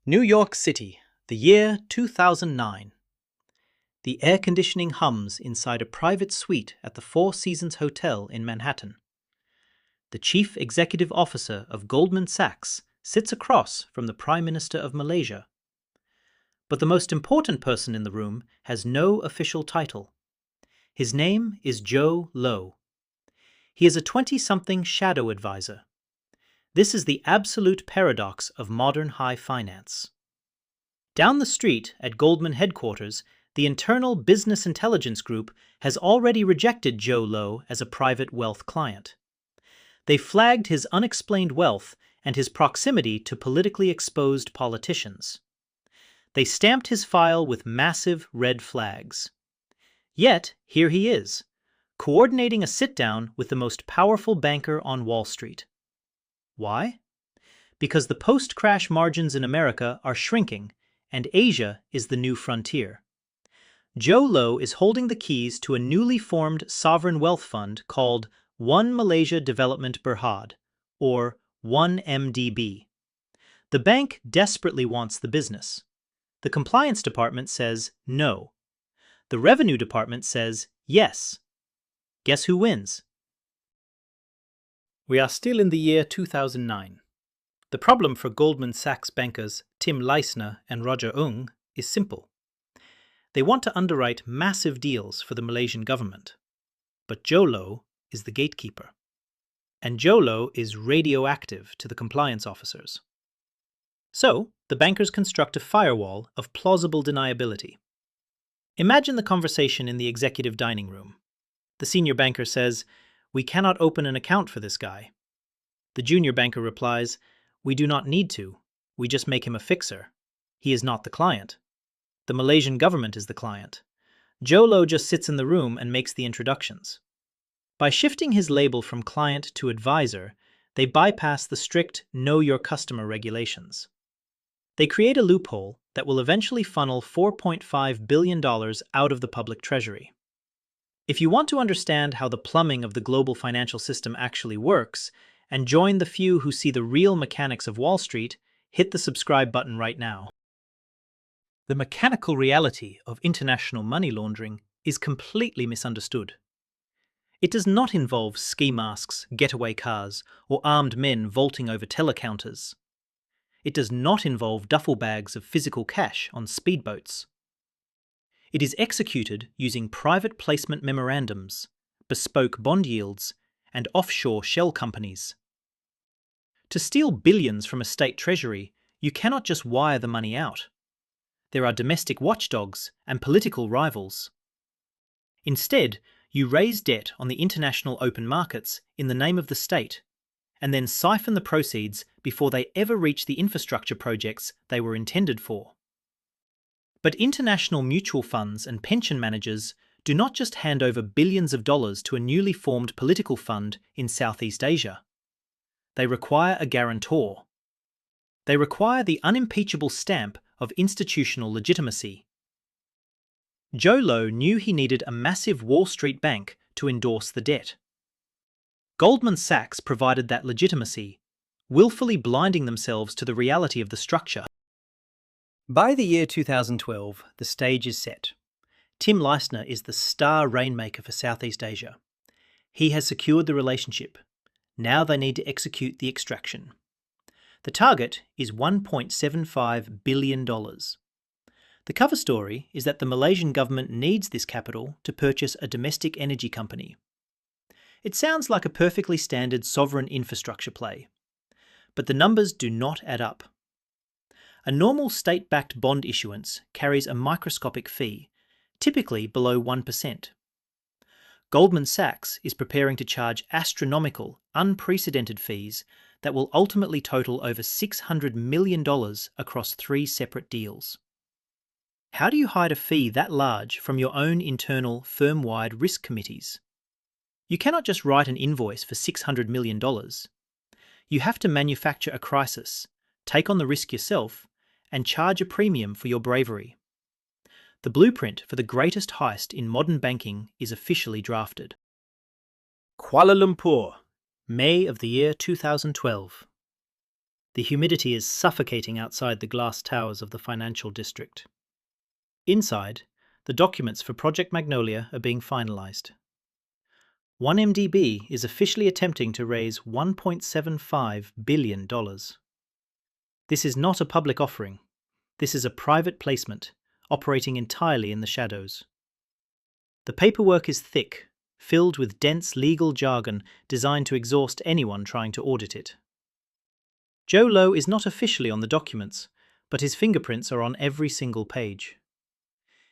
New York City, the year 2009. The air conditioning hums inside a private suite at the Four Seasons Hotel in Manhattan. The chief executive officer of Goldman Sachs sits across from the Prime Minister of Malaysia. But the most important person in the room has no official title. His name is Joe Low. He is a 20-something shadow advisor. This is the absolute paradox of modern high finance. Down the street at Goldman headquarters, the internal business intelligence group has already rejected Joe Low as a private wealth client. They flagged his unexplained wealth and his proximity to politically exposed politicians. They stamped his file with massive red flags. Yet, here he is, coordinating a sit-down with the most powerful banker on Wall Street. Why? Because the post-crash margins in America are shrinking, and Asia is the new frontier. Joe Low is holding the keys to a newly formed sovereign wealth fund called One Malaysia Development Berhad, or 1MDB. The bank desperately wants the business. The compliance department says no. The revenue department says yes. Guess who wins? We are still in the year 2009. The problem for Goldman Sachs bankers Tim Leissner and Roger Ng is simple. They want to underwrite massive deals for the Malaysian government. But Joe Low is the gatekeeper. And Joe Low is radioactive to the compliance officers. So, the bankers construct a firewall of plausible deniability. Imagine the conversation in the executive dining room. The senior banker says, "We cannot open an account for this guy." The junior banker replies, "We do not need to. We just make him a fixer. He is not the client. The Malaysian government is the client. Joe Low just sits in the room and makes the introductions." By shifting his label from client to advisor, they bypass the strict know your customer regulations. They create a loophole that will eventually funnel $4.5 billion out of the public treasury. If you want to understand how the plumbing of the global financial system actually works, and join the few who see the real mechanics of Wall Street, hit the subscribe button right now. The mechanical reality of international money laundering is completely misunderstood. It does not involve ski masks, getaway cars, or armed men vaulting over telecounters. It does not involve duffel bags of physical cash on speedboats. It is executed using private placement memorandums, bespoke bond yields, and offshore shell companies. To steal billions from a state treasury, you cannot just wire the money out. There are domestic watchdogs and political rivals. Instead, you raise debt on the international open markets in the name of the state, and then siphon the proceeds before they ever reach the infrastructure projects they were intended for. But international mutual funds and pension managers do not just hand over billions of dollars to a newly formed political fund in Southeast Asia. They require a guarantor. They require the unimpeachable stamp of institutional legitimacy. Joe Low knew he needed a massive Wall Street bank to endorse the debt. Goldman Sachs provided that legitimacy, willfully blinding themselves to the reality of the structure. By the year 2012, the stage is set. Tim Leissner is the star rainmaker for Southeast Asia. He has secured the relationship. Now they need to execute the extraction. The target is $1.75 billion. The cover story is that the Malaysian government needs this capital to purchase a domestic energy company. It sounds like a perfectly standard sovereign infrastructure play. But the numbers do not add up. A normal state-backed bond issuance carries a microscopic fee, typically below 1%. Goldman Sachs is preparing to charge astronomical, unprecedented fees that will ultimately total over $600 million across 3 separate deals. How do you hide a fee that large from your own internal firm-wide risk committees? You cannot just write an invoice for $600 million. You have to manufacture a crisis, take on the risk yourself, and charge a premium for your bravery. The blueprint for the greatest heist in modern banking is officially drafted. Kuala Lumpur, May of the year 2012. The humidity is suffocating outside the glass towers of the financial district. Inside, the documents for Project Magnolia are being finalized. 1MDB is officially attempting to raise $1.75 billion. This is not a public offering. This is a private placement, operating entirely in the shadows. The paperwork is thick, filled with dense legal jargon designed to exhaust anyone trying to audit it. Joe Low is not officially on the documents, but his fingerprints are on every single page.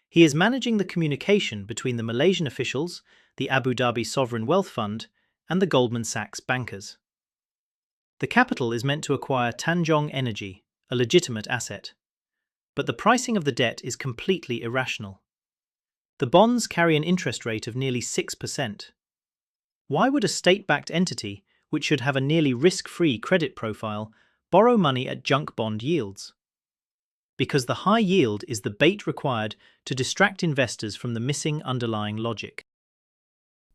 He is managing the communication between the Malaysian officials, the Abu Dhabi Sovereign Wealth Fund, and the Goldman Sachs bankers. The capital is meant to acquire Tanjong Energy, a legitimate asset. But the pricing of the debt is completely irrational. The bonds carry an interest rate of nearly 6%. Why would a state-backed entity, which should have a nearly risk-free credit profile, borrow money at junk bond yields? Because the high yield is the bait required to distract investors from the missing underlying logic.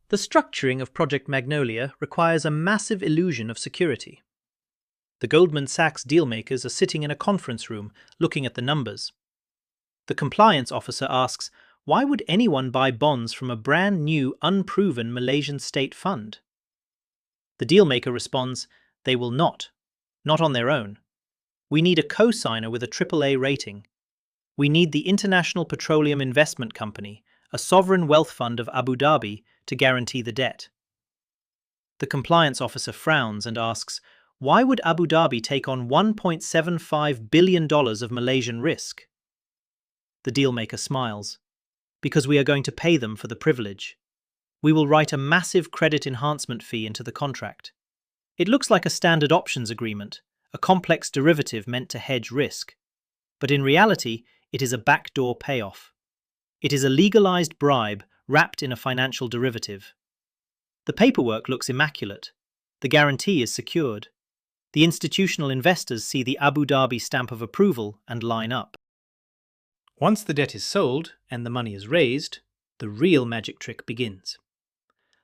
The structuring of Project Magnolia requires a massive illusion of security. The Goldman Sachs dealmakers are sitting in a conference room looking at the numbers. The compliance officer asks, why would anyone buy bonds from a brand new, unproven Malaysian state fund? The dealmaker responds, they will not on their own. We need a co-signer with a AAA rating. We need the International Petroleum Investment Company, a sovereign wealth fund of Abu Dhabi, to guarantee the debt. The compliance officer frowns and asks, why would Abu Dhabi take on $1.75 billion of Malaysian risk? The dealmaker smiles. Because we are going to pay them for the privilege. We will write a massive credit enhancement fee into the contract. It looks like a standard options agreement, a complex derivative meant to hedge risk. But in reality, it is a backdoor payoff. It is a legalized bribe wrapped in a financial derivative. The paperwork looks immaculate. The guarantee is secured. The institutional investors see the Abu Dhabi stamp of approval and line up. Once the debt is sold and the money is raised, the real magic trick begins.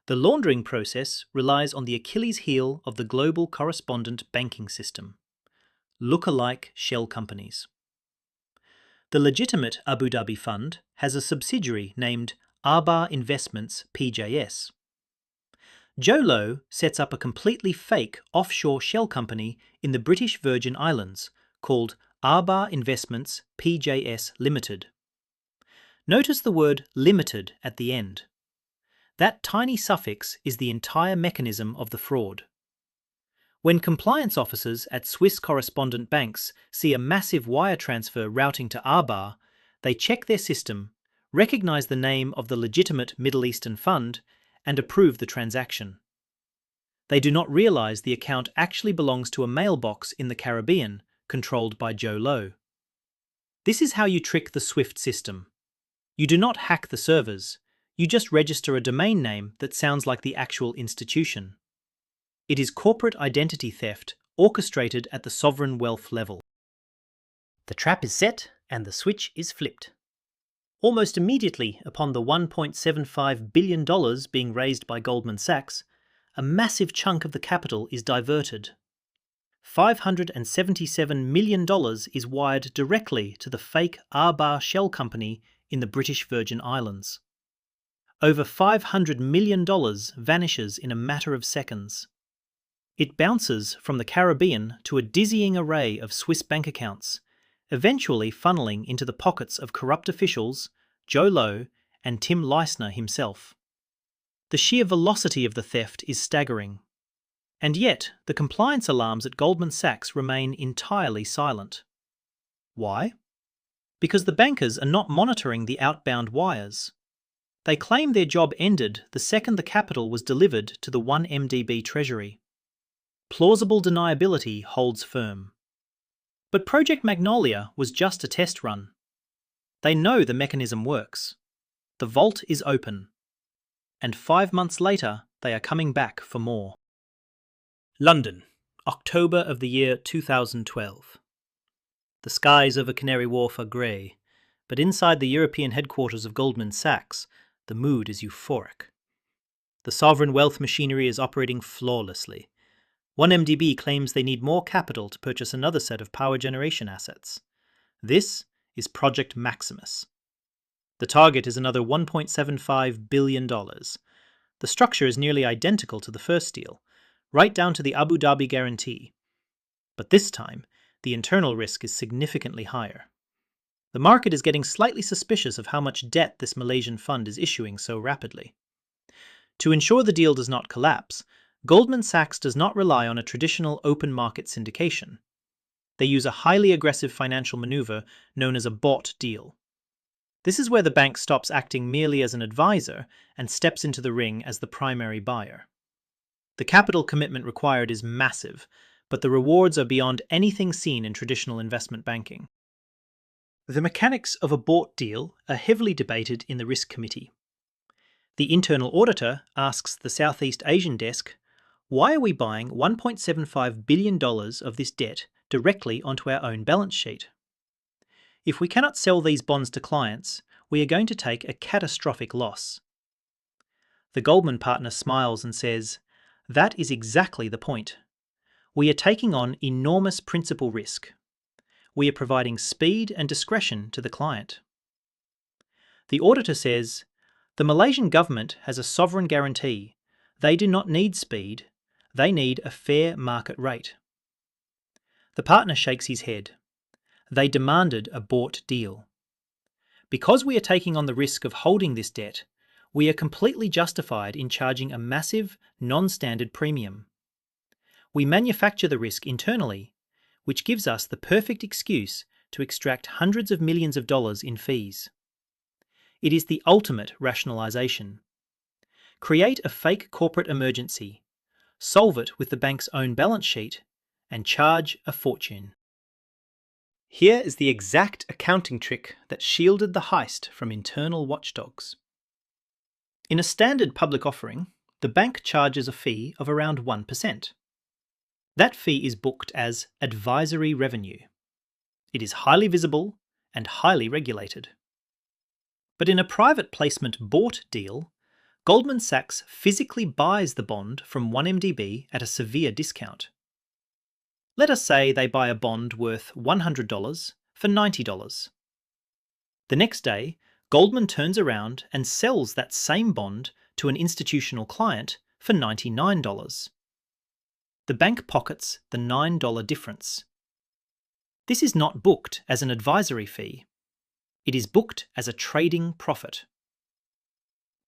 The laundering process relies on the Achilles heel of the global correspondent banking system, look-alike shell companies. The legitimate Abu Dhabi fund has a subsidiary named Arba Investments PJS. Joe Low sets up a completely fake offshore shell company in the British Virgin Islands called Arba Investments PJS Limited. Notice the word limited at the end. That tiny suffix is the entire mechanism of the fraud. When compliance officers at Swiss correspondent banks see a massive wire transfer routing to Arba, they check their system, recognize the name of the legitimate Middle Eastern fund, and approve the transaction. They do not realize the account actually belongs to a mailbox in the Caribbean, controlled by Joe Low. This is how you trick the SWIFT system. You do not hack the servers, you just register a domain name that sounds like the actual institution. It is corporate identity theft orchestrated at the sovereign wealth level. The trap is set and the switch is flipped. Almost immediately upon the $1.75 billion being raised by Goldman Sachs, a massive chunk of the capital is diverted. $577 million is wired directly to the fake Arba shell company in the British Virgin Islands. Over $500 million vanishes in a matter of seconds. It bounces from the Caribbean to a dizzying array of Swiss bank accounts, eventually funneling into the pockets of corrupt officials, Joe Low, and Tim Leissner himself. The sheer velocity of the theft is staggering. And yet, the compliance alarms at Goldman Sachs remain entirely silent. Why? Because the bankers are not monitoring the outbound wires. They claim their job ended the second the capital was delivered to the 1MDB treasury. Plausible deniability holds firm. But Project Magnolia was just a test run. They know the mechanism works. The vault is open. And 5 months later, they are coming back for more. London, October of the year 2012. The skies over Canary Wharf are grey, but inside the European headquarters of Goldman Sachs, the mood is euphoric. The sovereign wealth machinery is operating flawlessly. 1MDB claims they need more capital to purchase another set of power generation assets. This is Project Maximus. The target is another $1.75 billion. The structure is nearly identical to the first deal, right down to the Abu Dhabi guarantee. But this time, the internal risk is significantly higher. The market is getting slightly suspicious of how much debt this Malaysian fund is issuing so rapidly. To ensure the deal does not collapse, Goldman Sachs does not rely on a traditional open market syndication. They use a highly aggressive financial maneuver known as a bought deal. This is where the bank stops acting merely as an advisor and steps into the ring as the primary buyer. The capital commitment required is massive, but the rewards are beyond anything seen in traditional investment banking. The mechanics of a bought deal are heavily debated in the risk committee. The internal auditor asks the Southeast Asian desk, "Why are we buying $1.75 billion of this debt directly onto our own balance sheet? If we cannot sell these bonds to clients, we are going to take a catastrophic loss." The Goldman partner smiles and says, "That is exactly the point. We are taking on enormous principal risk. We are providing speed and discretion to the client." The auditor says, "The Malaysian government has a sovereign guarantee. They do not need speed. They need a fair market rate." The partner shakes his head. They demanded a bought deal. Because we are taking on the risk of holding this debt, we are completely justified in charging a massive, non-standard premium. We manufacture the risk internally, which gives us the perfect excuse to extract hundreds of millions of dollars in fees. It is the ultimate rationalization. Create a fake corporate emergency, solve it with the bank's own balance sheet, and charge a fortune. Here is the exact accounting trick that shielded the heist from internal watchdogs. In a standard public offering, the bank charges a fee of around 1%. That fee is booked as advisory revenue. It is highly visible and highly regulated. But in a private placement bought deal, Goldman Sachs physically buys the bond from 1MDB at a severe discount. Let us say they buy a bond worth $100 for $90. The next day, Goldman turns around and sells that same bond to an institutional client for $99. The bank pockets the $9 difference. This is not booked as an advisory fee. It is booked as a trading profit.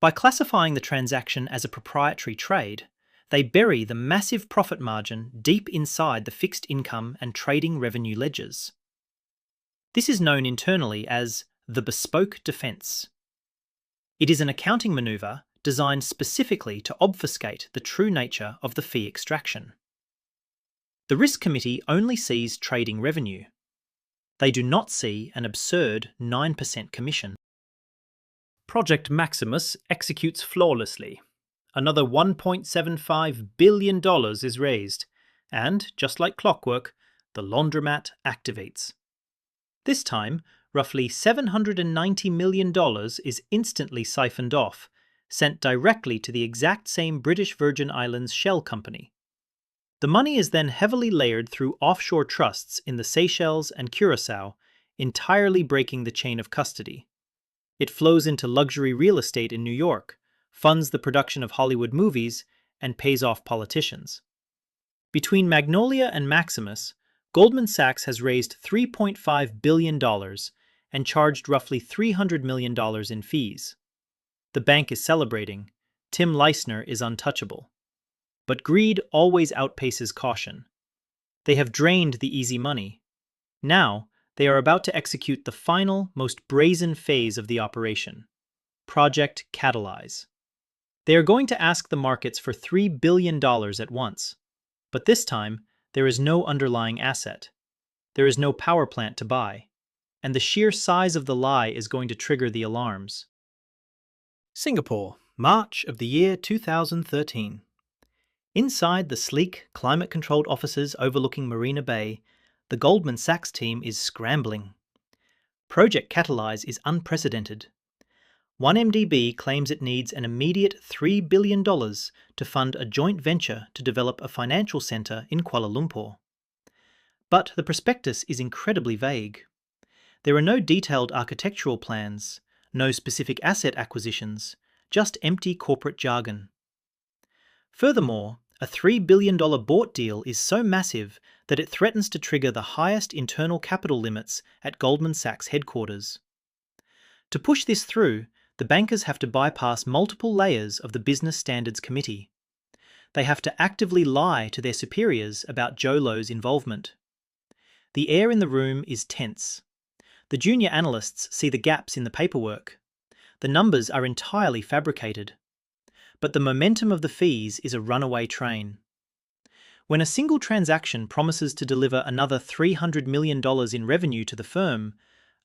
By classifying the transaction as a proprietary trade, they bury the massive profit margin deep inside the fixed income and trading revenue ledgers. This is known internally as the bespoke defense. It is an accounting maneuver designed specifically to obfuscate the true nature of the fee extraction. The risk committee only sees trading revenue. They do not see an absurd 9% commission. Project Maximus executes flawlessly. Another $1.75 billion is raised, and, just like clockwork, the laundromat activates. This time, roughly $790 million is instantly siphoned off, sent directly to the exact same British Virgin Islands shell company. The money is then heavily layered through offshore trusts in the Seychelles and Curaçao, entirely breaking the chain of custody. It flows into luxury real estate in New York, funds the production of Hollywood movies, and pays off politicians. Between Magnolia and Maximus, Goldman Sachs has raised $3.5 billion and charged roughly $300 million in fees. The bank is celebrating. Tim Leissner is untouchable. But greed always outpaces caution. They have drained the easy money. Now, they are about to execute the final, most brazen phase of the operation, Project Catalyze. They are going to ask the markets for $3 billion at once. But this time, there is no underlying asset. There is no power plant to buy. And the sheer size of the lie is going to trigger the alarms. Singapore, March of the year 2013. Inside the sleek, climate-controlled offices overlooking Marina Bay, the Goldman Sachs team is scrambling. Project Catalyze is unprecedented. 1MDB claims it needs an immediate $3 billion to fund a joint venture to develop a financial centre in Kuala Lumpur. But the prospectus is incredibly vague. There are no detailed architectural plans, no specific asset acquisitions, just empty corporate jargon. Furthermore, a $3 billion bought deal is so massive that it threatens to trigger the highest internal capital limits at Goldman Sachs headquarters. To push this through, the bankers have to bypass multiple layers of the Business Standards Committee. They have to actively lie to their superiors about Jolo's involvement. The air in the room is tense. The junior analysts see the gaps in the paperwork. The numbers are entirely fabricated. But the momentum of the fees is a runaway train. When a single transaction promises to deliver another $300 million in revenue to the firm,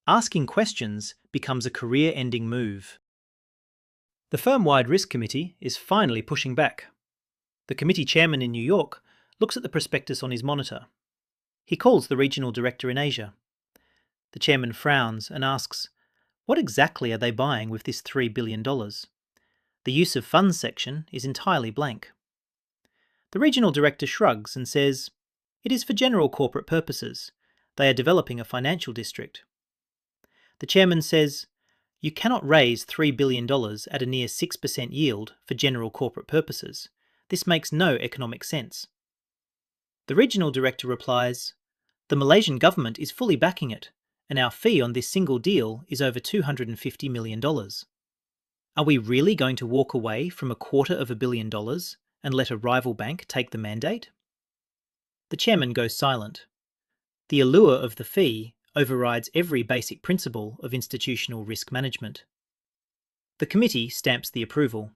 asking questions becomes a career-ending move. The firm-wide risk committee is finally pushing back. The committee chairman in New York looks at the prospectus on his monitor. He calls the regional director in Asia. The chairman frowns and asks, "What exactly are they buying with this $3 billion? The use of funds section is entirely blank." The regional director shrugs and says, "It is for general corporate purposes. They are developing a financial district." The chairman says, "You cannot raise $3 billion at a near 6% yield for general corporate purposes. This makes no economic sense." The regional director replies, "The Malaysian government is fully backing it, and our fee on this single deal is over $250 million. Are we really going to walk away from $250 million and let a rival bank take the mandate?" The chairman goes silent. The allure of the fee overrides every basic principle of institutional risk management. The committee stamps the approval.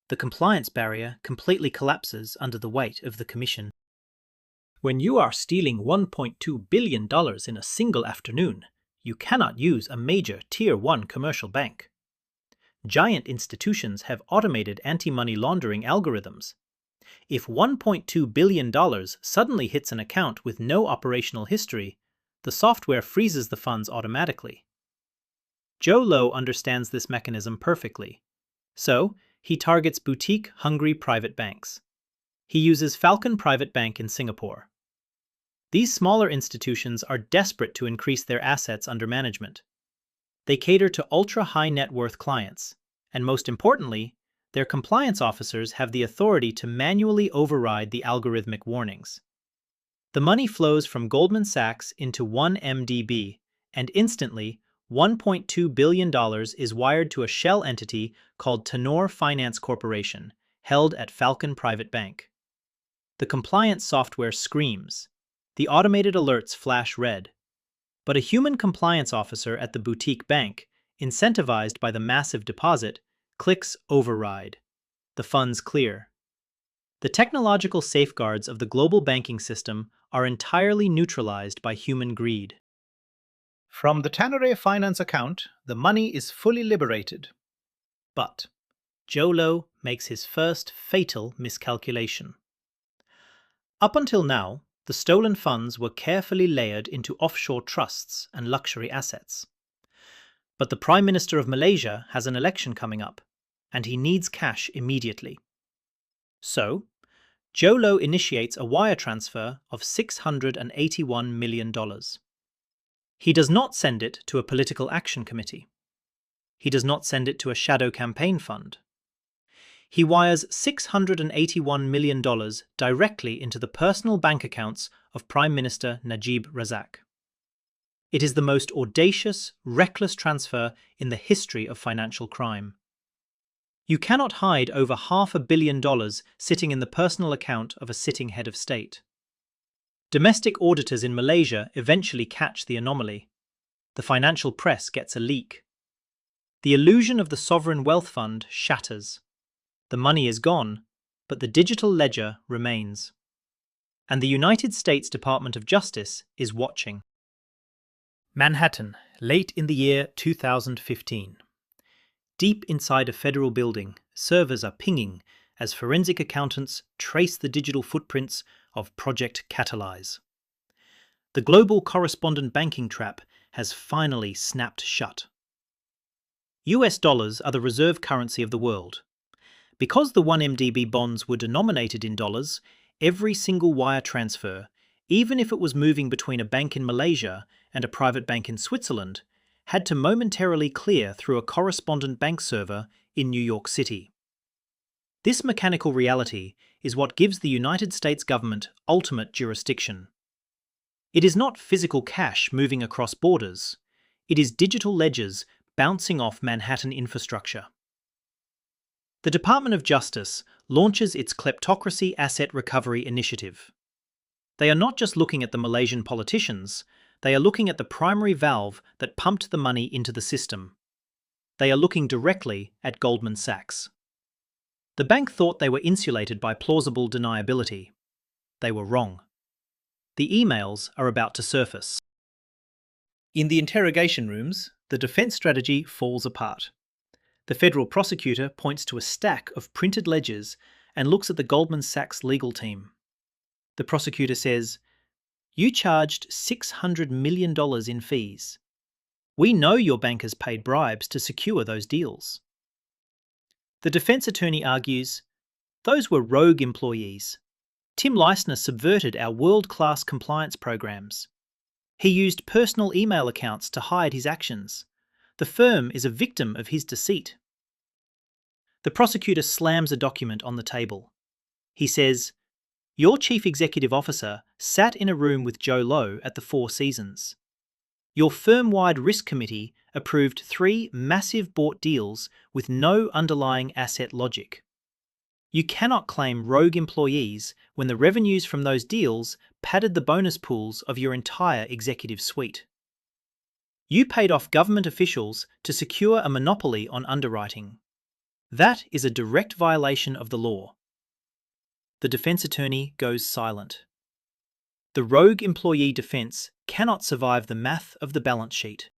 The compliance barrier completely collapses under the weight of the commission. When you are stealing $1.2 billion in a single afternoon, you cannot use a major Tier 1 commercial bank. Giant institutions have automated anti-money laundering algorithms. If $1.2 billion suddenly hits an account with no operational history, the software freezes the funds automatically. Jolo understands this mechanism perfectly. So, he targets boutique, hungry private banks. He uses Falcon Private Bank in Singapore. These smaller institutions are desperate to increase their assets under management. They cater to ultra-high net worth clients, and most importantly, their compliance officers have the authority to manually override the algorithmic warnings. The money flows from Goldman Sachs into 1MDB, and instantly, $1.2 billion is wired to a shell entity called Tenor Finance Corporation, held at Falcon Private Bank. The compliance software screams. The automated alerts flash red. But a human compliance officer at the boutique bank, incentivized by the massive deposit, clicks override. The funds clear. The technological safeguards of the global banking system are entirely neutralized by human greed. From the Tanere Finance account, the money is fully liberated. But Jolo makes his first fatal miscalculation. Up until now, the stolen funds were carefully layered into offshore trusts and luxury assets. But the Prime Minister of Malaysia has an election coming up, and he needs cash immediately. So, Jolo initiates a wire transfer of $681 million. He does not send it to a political action committee. He does not send it to a shadow campaign fund. He wires $681 million directly into the personal bank accounts of Prime Minister Najib Razak. It is the most audacious, reckless transfer in the history of financial crime. You cannot hide over $500 million sitting in the personal account of a sitting head of state. Domestic auditors in Malaysia eventually catch the anomaly. The financial press gets a leak. The illusion of the sovereign wealth fund shatters. The money is gone, but the digital ledger remains. And the United States Department of Justice is watching. Manhattan, late in the year 2015. Deep inside a federal building, servers are pinging as forensic accountants trace the digital footprints of Project Catalyze. The global correspondent banking trap has finally snapped shut. US dollars are the reserve currency of the world. Because the 1MDB bonds were denominated in dollars, every single wire transfer, even if it was moving between a bank in Malaysia and a private bank in Switzerland, had to momentarily clear through a correspondent bank server in New York City. This mechanical reality is what gives the United States government ultimate jurisdiction. It is not physical cash moving across borders. It is digital ledgers bouncing off Manhattan infrastructure. The Department of Justice launches its Kleptocracy Asset Recovery Initiative. They are not just looking at the Malaysian politicians, they are looking at the primary valve that pumped the money into the system. They are looking directly at Goldman Sachs. The bank thought they were insulated by plausible deniability. They were wrong. The emails are about to surface. In the interrogation rooms, the defense strategy falls apart. The federal prosecutor points to a stack of printed ledgers and looks at the Goldman Sachs legal team. The prosecutor says, "You charged $600 million in fees. We know your bankers paid bribes to secure those deals." The defense attorney argues, "Those were rogue employees. Tim Leissner subverted our world-class compliance programs. He used personal email accounts to hide his actions. The firm is a victim of his deceit." The prosecutor slams a document on the table. He says, "Your chief executive officer sat in a room with Joe Low at the Four Seasons. Your firm-wide risk committee approved 3 massive bought deals with no underlying asset logic. You cannot claim rogue employees when the revenues from those deals padded the bonus pools of your entire executive suite. You paid off government officials to secure a monopoly on underwriting. That is a direct violation of the law." The defense attorney goes silent. The rogue employee defense cannot survive the math of the balance sheet.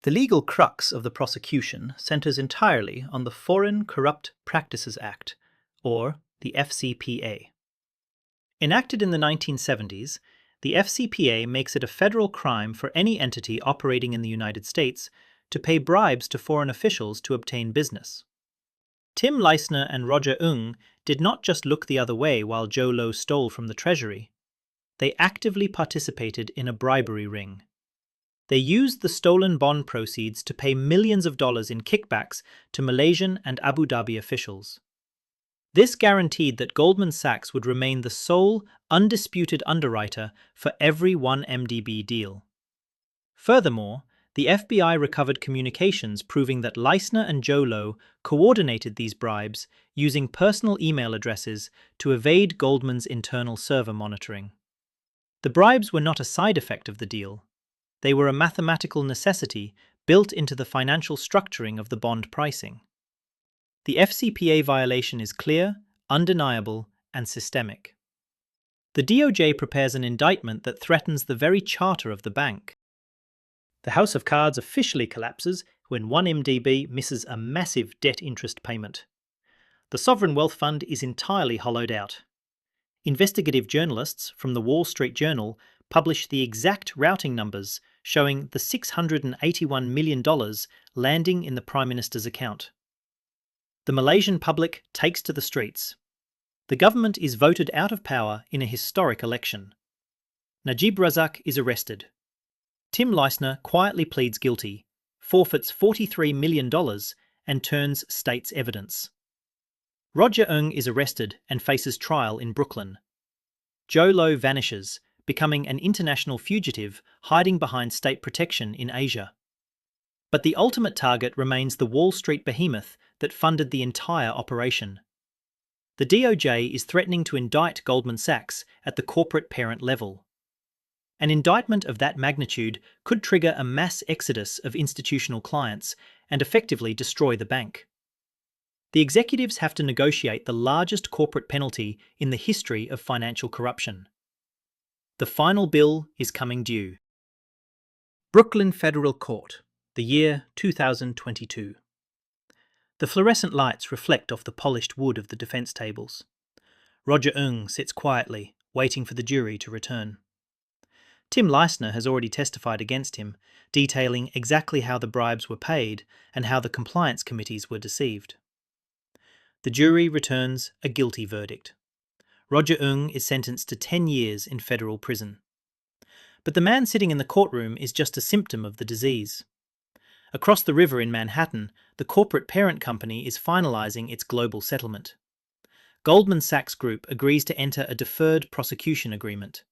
The legal crux of the prosecution centers entirely on the Foreign Corrupt Practices Act, or the FCPA. Enacted in the 1970s, the FCPA makes it a federal crime for any entity operating in the United States to pay bribes to foreign officials to obtain business. Tim Leissner and Roger Ng did not just look the other way while Joe Low stole from the Treasury. They actively participated in a bribery ring. They used the stolen bond proceeds to pay millions of dollars in kickbacks to Malaysian and Abu Dhabi officials. This guaranteed that Goldman Sachs would remain the sole, undisputed underwriter for every 1MDB deal. Furthermore, the FBI recovered communications proving that Leissner and Joe Low coordinated these bribes using personal email addresses to evade Goldman's internal server monitoring. The bribes were not a side effect of the deal. They were a mathematical necessity built into the financial structuring of the bond pricing. The FCPA violation is clear, undeniable, and systemic. The DOJ prepares an indictment that threatens the very charter of the bank. The House of Cards officially collapses when 1MDB misses a massive debt interest payment. The sovereign wealth fund is entirely hollowed out. Investigative journalists from the Wall Street Journal publish the exact routing numbers showing the $681 million landing in the Prime Minister's account. The Malaysian public takes to the streets. The government is voted out of power in a historic election. Najib Razak is arrested. Tim Leissner quietly pleads guilty, forfeits $43 million, and turns state's evidence. Roger Ng is arrested and faces trial in Brooklyn. Joe Low vanishes, becoming an international fugitive hiding behind state protection in Asia. But the ultimate target remains the Wall Street behemoth that funded the entire operation. The DOJ is threatening to indict Goldman Sachs at the corporate parent level. An indictment of that magnitude could trigger a mass exodus of institutional clients and effectively destroy the bank. The executives have to negotiate the largest corporate penalty in the history of financial corruption. The final bill is coming due. Brooklyn Federal Court, the year 2022. The fluorescent lights reflect off the polished wood of the defense tables. Roger Ng sits quietly, waiting for the jury to return. Tim Leissner has already testified against him, detailing exactly how the bribes were paid and how the compliance committees were deceived. The jury returns a guilty verdict. Roger Ng is sentenced to 10 years in federal prison. But the man sitting in the courtroom is just a symptom of the disease. Across the river in Manhattan, the corporate parent company is finalizing its global settlement. Goldman Sachs Group agrees to enter a deferred prosecution agreement.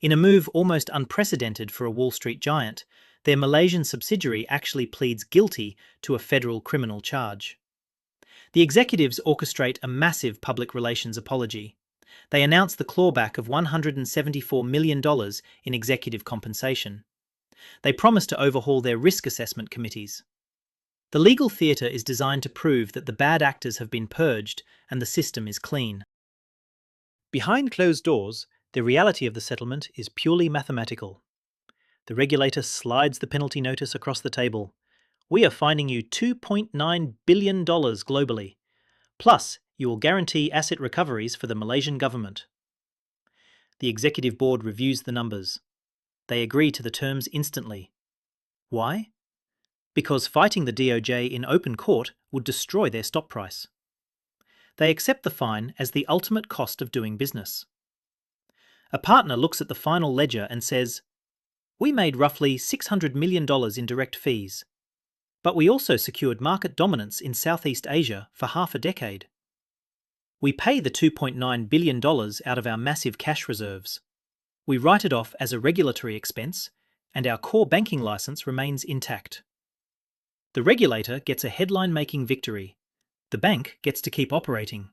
In a move almost unprecedented for a Wall Street giant, their Malaysian subsidiary actually pleads guilty to a federal criminal charge. The executives orchestrate a massive public relations apology. They announce the clawback of $174 million in executive compensation. They promise to overhaul their risk assessment committees. The legal theatre is designed to prove that the bad actors have been purged and the system is clean. Behind closed doors, the reality of the settlement is purely mathematical. The regulator slides the penalty notice across the table. We are fining you $2.9 billion globally. Plus, you will guarantee asset recoveries for the Malaysian government. The executive board reviews the numbers. They agree to the terms instantly. Why? Because fighting the DOJ in open court would destroy their stock price. They accept the fine as the ultimate cost of doing business. A partner looks at the final ledger and says, "We made roughly $600 million in direct fees, but we also secured market dominance in Southeast Asia for half a decade. We pay the $2.9 billion out of our massive cash reserves. We write it off as a regulatory expense, and our core banking license remains intact." The regulator gets a headline-making victory. The bank gets to keep operating.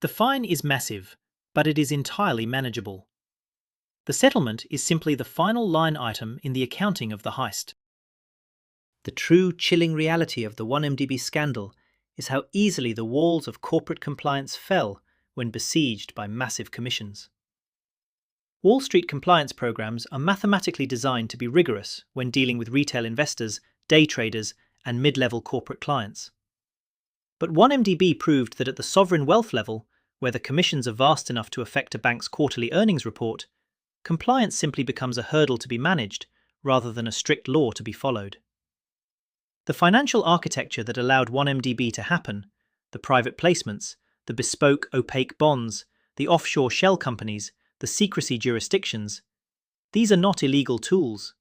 The fine is massive, but it is entirely manageable. The settlement is simply the final line item in the accounting of the heist. The true chilling reality of the 1MDB scandal is how easily the walls of corporate compliance fell when besieged by massive commissions. Wall Street compliance programs are mathematically designed to be rigorous when dealing with retail investors, day traders, and mid-level corporate clients. But 1MDB proved that at the sovereign wealth level, where the commissions are vast enough to affect a bank's quarterly earnings report, compliance simply becomes a hurdle to be managed rather than a strict law to be followed. The financial architecture that allowed 1MDB to happen, the private placements, the bespoke opaque bonds, the offshore shell companies, the secrecy jurisdictions, these are not illegal tools.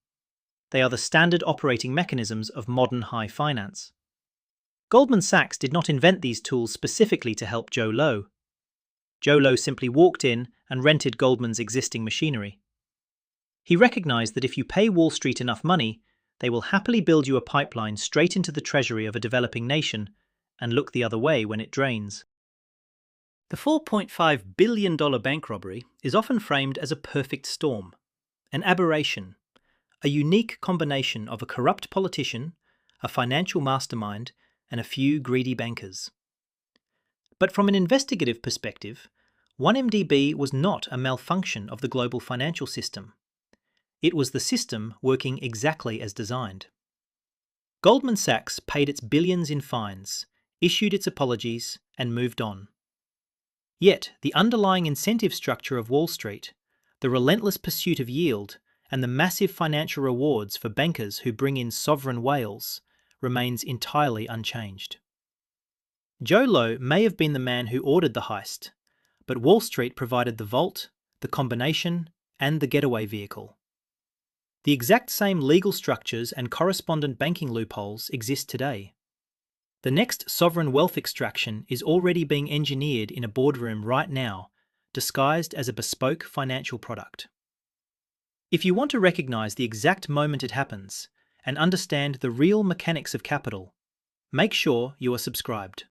They are the standard operating mechanisms of modern high finance. Goldman Sachs did not invent these tools specifically to help Joe Low. Joe Low simply walked in and rented Goldman's existing machinery. He recognized that if you pay Wall Street enough money, they will happily build you a pipeline straight into the treasury of a developing nation and look the other way when it drains. The $4.5 billion bank robbery is often framed as a perfect storm, an aberration, a unique combination of a corrupt politician, a financial mastermind, and a few greedy bankers. But from an investigative perspective, 1MDB was not a malfunction of the global financial system. It was the system working exactly as designed. Goldman Sachs paid its billions in fines, issued its apologies, and moved on. Yet, the underlying incentive structure of Wall Street, the relentless pursuit of yield, and the massive financial rewards for bankers who bring in sovereign whales, remains entirely unchanged. Joe Low may have been the man who ordered the heist, but Wall Street provided the vault, the combination, and the getaway vehicle. The exact same legal structures and correspondent banking loopholes exist today. The next sovereign wealth extraction is already being engineered in a boardroom right now, disguised as a bespoke financial product. If you want to recognize the exact moment it happens and understand the real mechanics of capital, make sure you are subscribed.